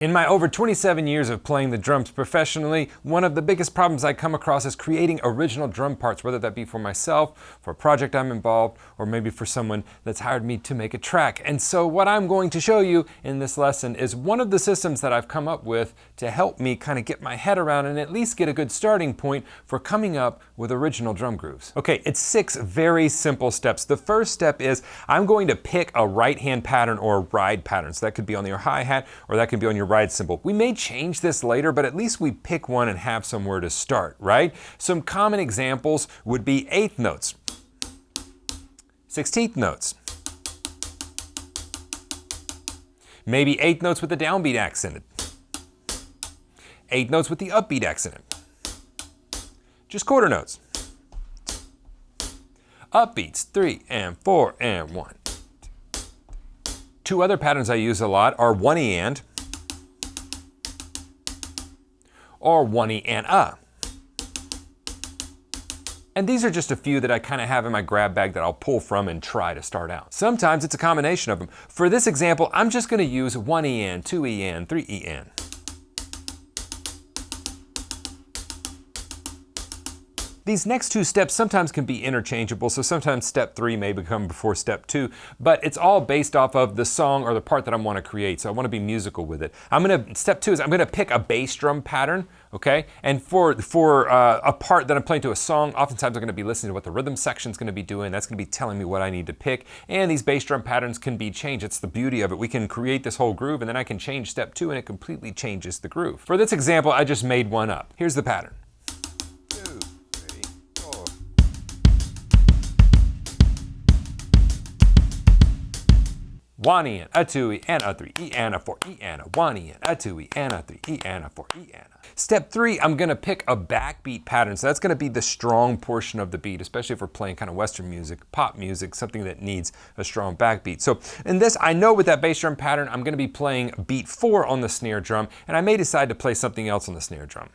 In my over 27 years of playing the drums professionally, one of the biggest problems I come across is creating original drum parts, whether that be for myself, for a project I'm involved, or maybe for someone that's hired me to make a track. And so what I'm going to show you in this lesson is one of the systems that I've come up with to help me kind of get my head around and at least get a good starting point for coming up with original drum grooves. Okay, it's 6 very simple steps. The first step is I'm going to pick a right hand pattern or a ride pattern. So that could be on your hi-hat or that could be on your ride cymbal. We may change this later, but at least we pick one and have somewhere to start, right? Some common examples would be 8th notes, 16th notes, maybe 8th notes with the downbeat accented, 8th notes with the upbeat accented, just quarter notes, upbeats, 3 and 4 and 1. 2 other patterns I use a lot are 1E and or 1E and a. And these are just a few that I kind of have in my grab bag that I'll pull from and try to start out. Sometimes it's a combination of them. For this example, I'm just going to use 1E and, 2E and, 3E and. These next 2 steps sometimes can be interchangeable, so sometimes step 3 may become before step 2, but it's all based off of the song or the part that I want to create, so I want to be musical with it. Step 2 is I'm going to pick a bass drum pattern, okay? And for a part that I'm playing to a song, oftentimes I'm going to be listening to what the rhythm section is going to be doing. That's going to be telling me what I need to pick, and these bass drum patterns can be changed. It's the beauty of it. We can create this whole groove, and then I can change step 2, and it completely changes the groove. For this example, I just made one up. Here's the pattern. 1E and a 2E and a 3E and a 4E and a 1E and a 2E and a 3E and a 4E and a. Step 3, I'm going to pick a backbeat pattern. So that's going to be the strong portion of the beat, especially if we're playing kind of Western music, pop music, something that needs a strong backbeat. So in this, I know with that bass drum pattern, I'm going to be playing beat 4 on the snare drum, and I may decide to play something else on the snare drum.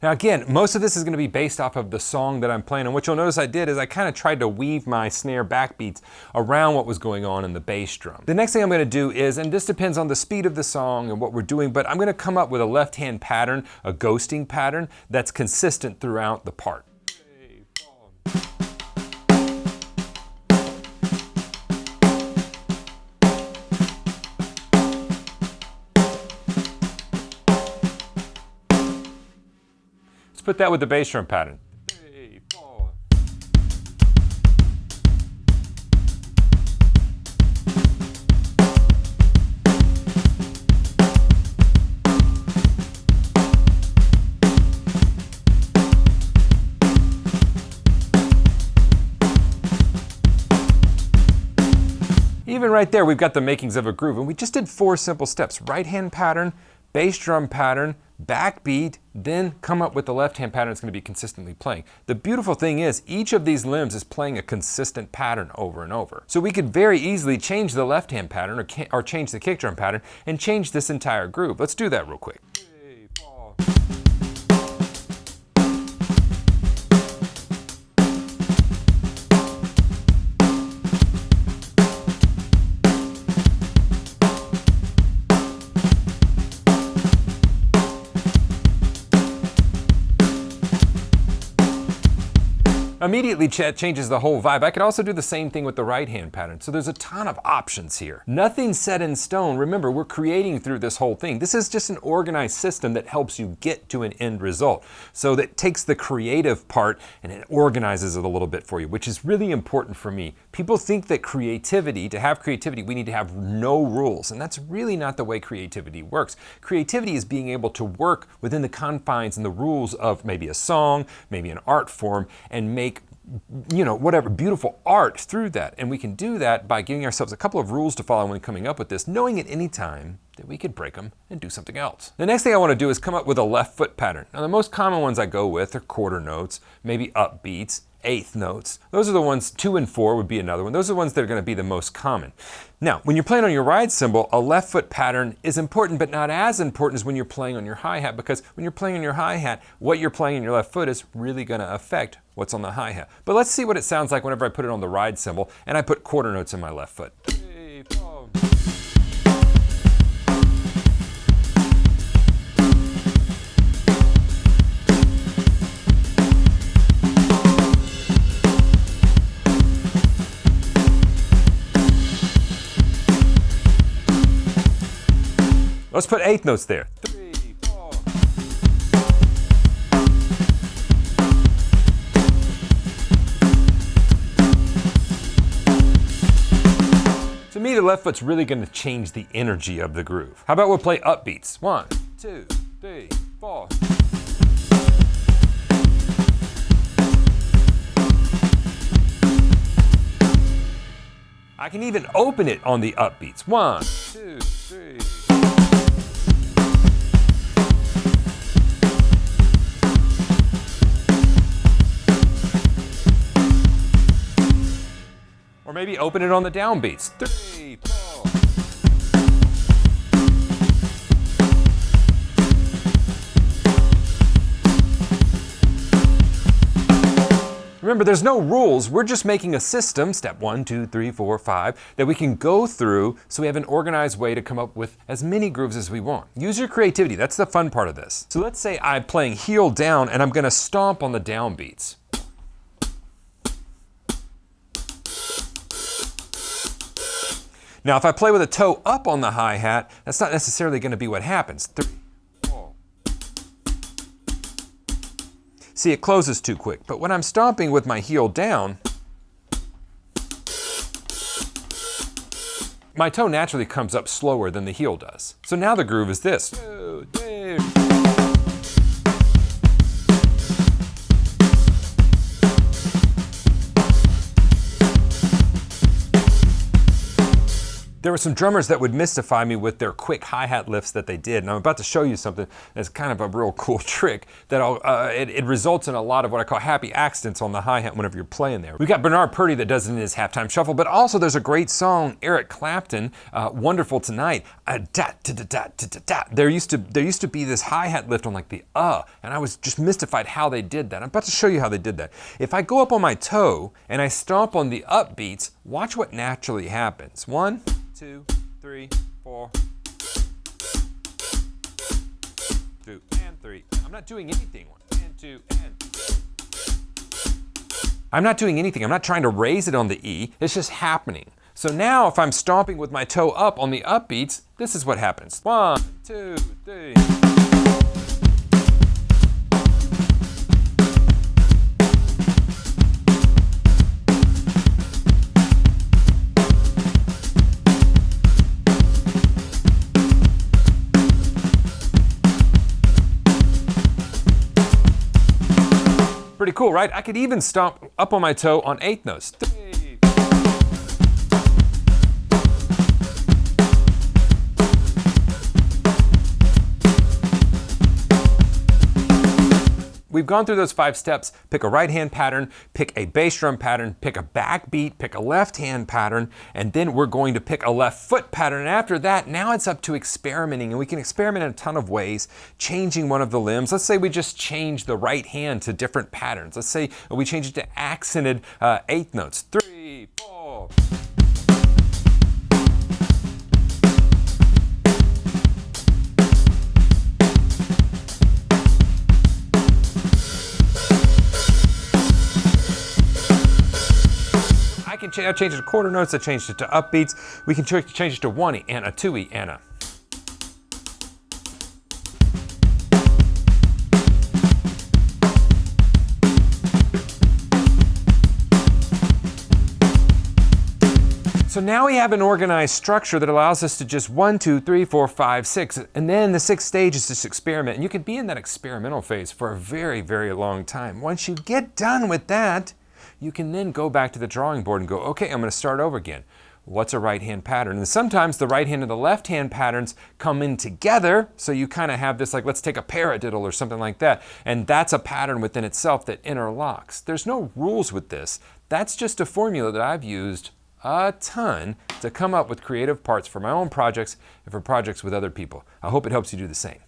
Now again, most of this is going to be based off of the song that I'm playing, and what you'll notice I did is I kind of tried to weave my snare backbeats around what was going on in the bass drum. The next thing I'm going to do is, and this depends on the speed of the song and what we're doing, but I'm going to come up with a left-hand pattern, a ghosting pattern, that's consistent throughout the part. Let's put that with the bass drum pattern. 3, 4. Even right there, we've got the makings of a groove, and we just did 4 simple steps. Right hand pattern, bass drum pattern, backbeat, then come up with the left hand pattern that's going to be consistently playing. The beautiful thing is each of these limbs is playing a consistent pattern over and over. So we could very easily change the left hand pattern or change the kick drum pattern and change this entire groove. Let's do that real quick. 3, 4. Immediately changes the whole vibe. I could also do the same thing with the right hand pattern. So there's a ton of options here. Nothing's set in stone. Remember, we're creating through this whole thing. This is just an organized system that helps you get to an end result. So that takes the creative part and it organizes it a little bit for you, which is really important for me. People think that to have creativity, we need to have no rules. And that's really not the way creativity works. Creativity is being able to work within the confines and the rules of maybe a song, maybe an art form, and make whatever beautiful art through that. And we can do that by giving ourselves a couple of rules to follow when coming up with this, knowing at any time that we could break them and do something else. The next thing I want to do is come up with a left foot pattern. Now the most common ones I go with are quarter notes, maybe upbeats, eighth notes. Those are the ones, 2 and 4 would be another one. Those are the ones that are going to be the most common. Now, when you're playing on your ride cymbal, a left foot pattern is important, but not as important as when you're playing on your hi-hat, because when you're playing on your hi-hat, what you're playing in your left foot is really going to affect what's on the hi-hat. But let's see what it sounds like whenever I put it on the ride cymbal and I put quarter notes in my left foot. 3, 4. Let's put eighth notes there. 3, 4. To me, the left foot's really going to change the energy of the groove. How about we'll play upbeats? 1, 2, 3, 4. I can even open it on the upbeats. 1, 2, 3. Or maybe open it on the downbeats. 3, 4. Remember, there's no rules. We're just making a system, step 1, 2, 3, 4, 5, that we can go through so we have an organized way to come up with as many grooves as we want. Use your creativity. That's the fun part of this. So let's say I'm playing heel down and I'm going to stomp on the downbeats. Now, if I play with a toe up on the hi-hat, that's not necessarily going to be what happens. 3, 4. See, it closes too quick. But when I'm stomping with my heel down, my toe naturally comes up slower than the heel does. So now the groove is this. 2, 3. There were some drummers that would mystify me with their quick hi-hat lifts that they did, and I'm about to show you something that's kind of a real cool trick that it results in a lot of what I call happy accidents on the hi-hat whenever you're playing there. We've got Bernard Purdie that does it in his halftime shuffle, but also there's a great song, Eric Clapton, Wonderful Tonight, There used to be this hi-hat lift on like the and I was just mystified how they did that. I'm about to show you how they did that. If I go up on my toe and I stomp on the upbeats, watch what naturally happens. 1, 2, 3, 4, 2, and 3. I'm not doing anything. 1, and 2, and. I'm not doing anything. I'm not trying to raise it on the E. It's just happening. So now if I'm stomping with my toe up on the upbeats, this is what happens. 1, 2, 3. Pretty cool, right? I could even stomp up on my toe on eighth notes. 3. We've gone through those 5 steps. Pick a right hand pattern, pick a bass drum pattern, pick a backbeat, pick a left hand pattern, and then we're going to pick a left foot pattern. And after that, now it's up to experimenting, and we can experiment in a ton of ways, changing one of the limbs. Let's say we just change the right hand to different patterns. Let's say we change it to accented eighth notes. 3, 4. I changed it to quarter notes, I changed it to upbeats. We can change it to 1E and a 2E and a. So now we have an organized structure that allows us to just 1, 2, 3, 4, 5, 6, and then the 6th stage is this experiment. And you can be in that experimental phase for a very, very long time. Once you get done with that, you can then go back to the drawing board and go, okay, I'm going to start over again. what's a right hand pattern. And sometimes the right hand and the left hand patterns come in together, so you kind of have this, like, let's take a paradiddle or something like that, and that's a pattern within itself that interlocks. There's no rules with this. That's just a formula that I've used a ton to come up with creative parts for my own projects and for projects with other people. I hope it helps you do the same.